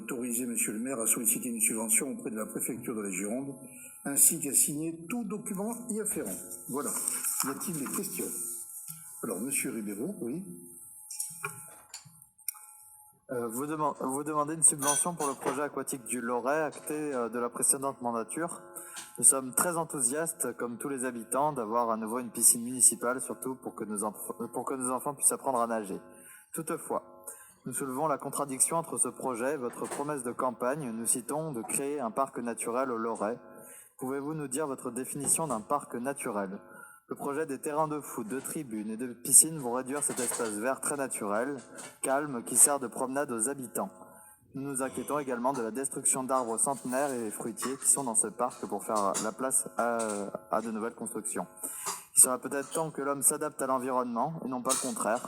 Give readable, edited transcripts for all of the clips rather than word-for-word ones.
d'autoriser Monsieur le maire à solliciter une subvention auprès de la préfecture de la Gironde, ainsi qu'à signer tout document y afférent. Voilà. Y a-t-il des questions? Alors, Monsieur Ribeiro, oui. Vous demandez une subvention pour le projet aquatique du Loret, acté de la précédente mandature. Nous sommes très enthousiastes, comme tous les habitants, d'avoir à nouveau une piscine municipale, surtout pour que nos enfants puissent apprendre à nager. Toutefois, nous soulevons la contradiction entre ce projet et votre promesse de campagne. Nous citons de créer un parc naturel au Loret. Pouvez-vous nous dire votre définition d'un parc naturel? Le projet des terrains de foot, de tribunes et de piscines vont réduire cet espace vert très naturel, calme, qui sert de promenade aux habitants. Nous nous inquiétons également de la destruction d'arbres centenaires et fruitiers qui sont dans ce parc pour faire la place à de nouvelles constructions. Il sera peut-être temps que l'homme s'adapte à l'environnement et non pas le contraire,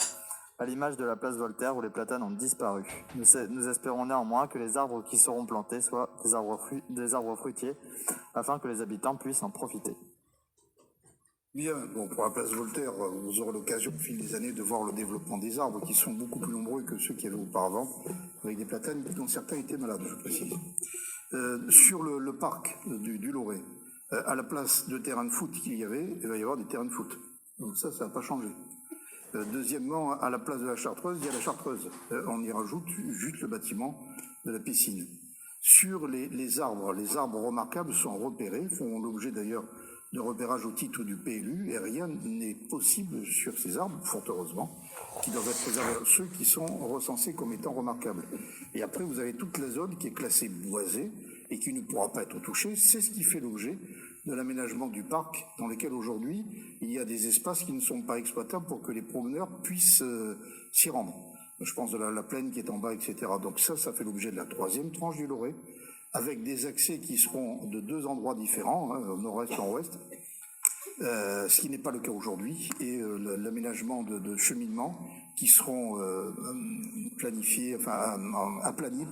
à l'image de la place Voltaire où les platanes ont disparu. Nous espérons néanmoins que les arbres qui seront plantés soient des arbres fruitiers afin que les habitants puissent en profiter. Bien, bon, pour la place Voltaire, vous aurez l'occasion au fil des années de voir le développement des arbres qui sont beaucoup plus nombreux que ceux qu'il y avait auparavant, avec des platanes dont certains étaient malades, je précise. Sur le parc du Loret, à la place de terrain de foot qu'il y avait, il va y avoir des terrains de foot. Donc ça n'a pas changé. Deuxièmement, à la place de la Chartreuse, il y a la Chartreuse. On y rajoute juste le bâtiment de la piscine. Sur les arbres remarquables sont repérés, font l'objet d'ailleurs de repérage au titre du PLU, et rien n'est possible sur ces arbres, fort heureusement, qui doivent être préservés, ceux qui sont recensés comme étant remarquables. Et après, vous avez toute la zone qui est classée boisée et qui ne pourra pas être touchée. C'est ce qui fait l'objet de l'aménagement du parc, dans lequel aujourd'hui, il y a des espaces qui ne sont pas exploitables pour que les promeneurs puissent s'y rendre. Je pense de la plaine qui est en bas, etc. Donc ça fait l'objet de la troisième tranche du Loret, avec des accès qui seront de deux endroits différents, au nord-est et en ouest, ce qui n'est pas le cas aujourd'hui, et l'aménagement de cheminements qui seront aplanis,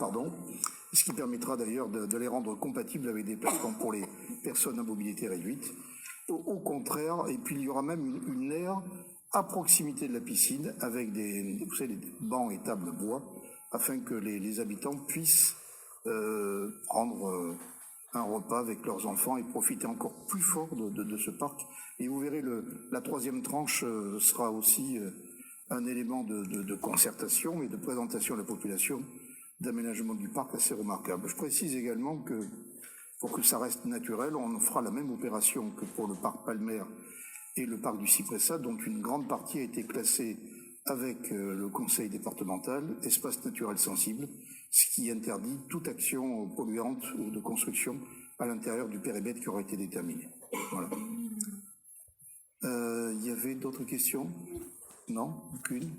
ce qui permettra d'ailleurs de les rendre compatibles avec des plateformes pour les personnes à mobilité réduite. Au contraire, et puis il y aura même une aire à proximité de la piscine avec des bancs et tables bois, afin que les habitants puissent prendre un repas avec leurs enfants et profiter encore plus fort de ce parc. Et vous verrez, la troisième tranche sera aussi un élément de concertation et de présentation à la population d'aménagement du parc assez remarquable. Je précise également que pour que ça reste naturel, on fera la même opération que pour le parc Palmer et le parc du Cypressat, dont une grande partie a été classée avec le conseil départemental, espace naturel sensible, ce qui interdit toute action polluante ou de construction à l'intérieur du périmètre qui aura été déterminé. Voilà. Il y avait d'autres questions? Non? Aucune?